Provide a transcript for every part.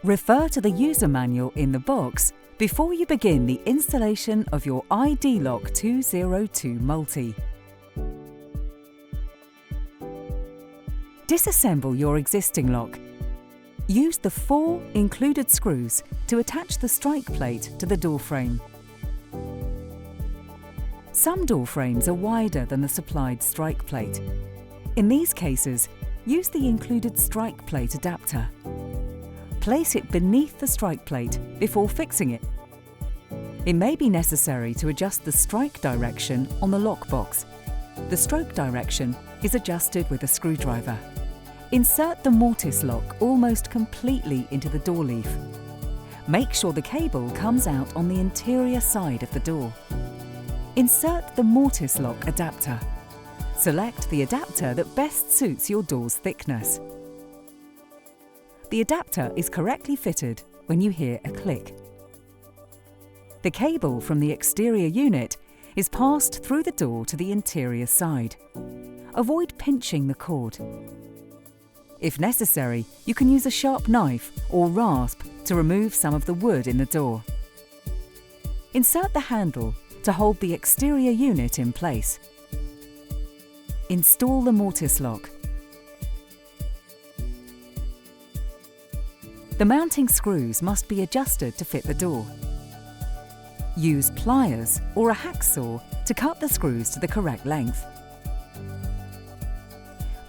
Refer to the user manual in the box before you begin the installation of your ID Lock 202 Multi. Disassemble your existing lock. Use the 4 included screws to attach the strike plate to the door frame. Some door frames are wider than the supplied strike plate. In these cases, use the included strike plate adapter. Place it beneath the strike plate before fixing it. It may be necessary to adjust the strike direction on the lock box. The stroke direction is adjusted with a screwdriver. Insert the Mortise lock almost completely into the door leaf. Make sure the cable comes out on the interior side of the door. Insert the Mortise lock adapter. Select the adapter that best suits your door's thickness. The adapter is correctly fitted when you hear a click. The cable from the exterior unit is passed through the door to the interior side. Avoid pinching the cord. If necessary, you can use a sharp knife or rasp to remove some of the wood in the door. Insert the handle to hold the exterior unit in place. Install the Mortise lock. The mounting screws must be adjusted to fit the door. Use pliers or a hacksaw to cut the screws to the correct length.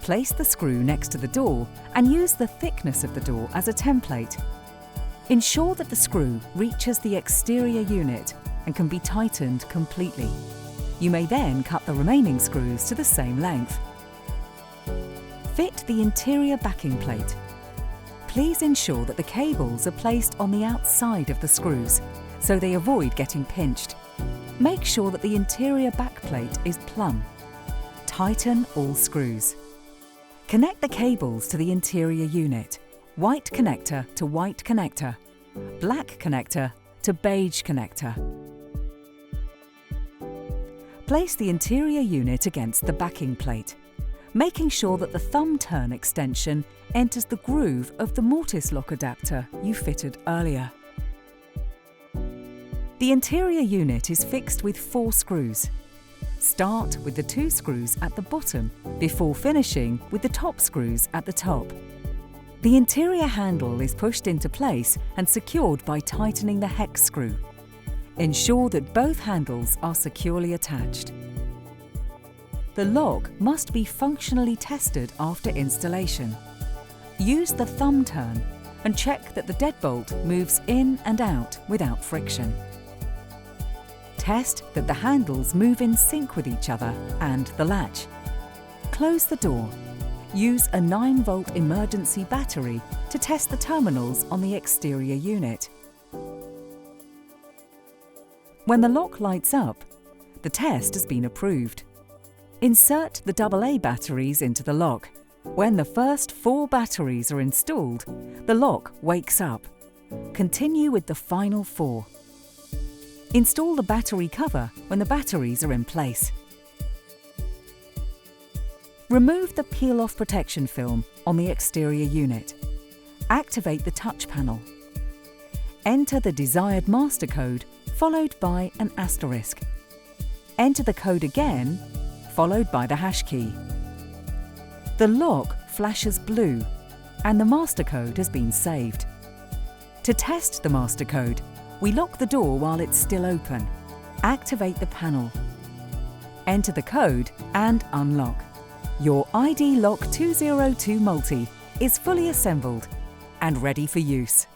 Place the screw next to the door and use the thickness of the door as a template. Ensure that the screw reaches the exterior unit and can be tightened completely. You may then cut the remaining screws to the same length. Fit the interior backing plate. Please ensure that the cables are placed on the outside of the screws so they avoid getting pinched. Make sure that the interior back plate is plumb. Tighten all screws. Connect the cables to the interior unit. White connector to white connector. Black connector to beige connector. Place the interior unit against the backing plate, making sure that the thumb turn extension enters the groove of the Mortise lock adapter you fitted earlier. The interior unit is fixed with 4 screws. Start with the 2 screws at the bottom before finishing with the top screws at the top. The interior handle is pushed into place and secured by tightening the hex screw. Ensure that both handles are securely attached. The lock must be functionally tested after installation. Use the thumb turn and check that the deadbolt moves in and out without friction. Test that the handles move in sync with each other and the latch. Close the door. Use a 9-volt emergency battery to test the terminals on the exterior unit. When the lock lights up, the test has been approved. Insert the AA batteries into the lock. When the first 4 batteries are installed, the lock wakes up. Continue with the final 4. Install the battery cover when the batteries are in place. Remove the peel-off protection film on the exterior unit. Activate the touch panel. Enter the desired master code, followed by an asterisk. Enter the code again, followed by the hash key. The lock flashes blue and the master code has been saved. To test the master code, we lock the door while it's still open. Activate the panel. Enter the code and unlock. Your ID Lock 202 Multi is fully assembled and ready for use.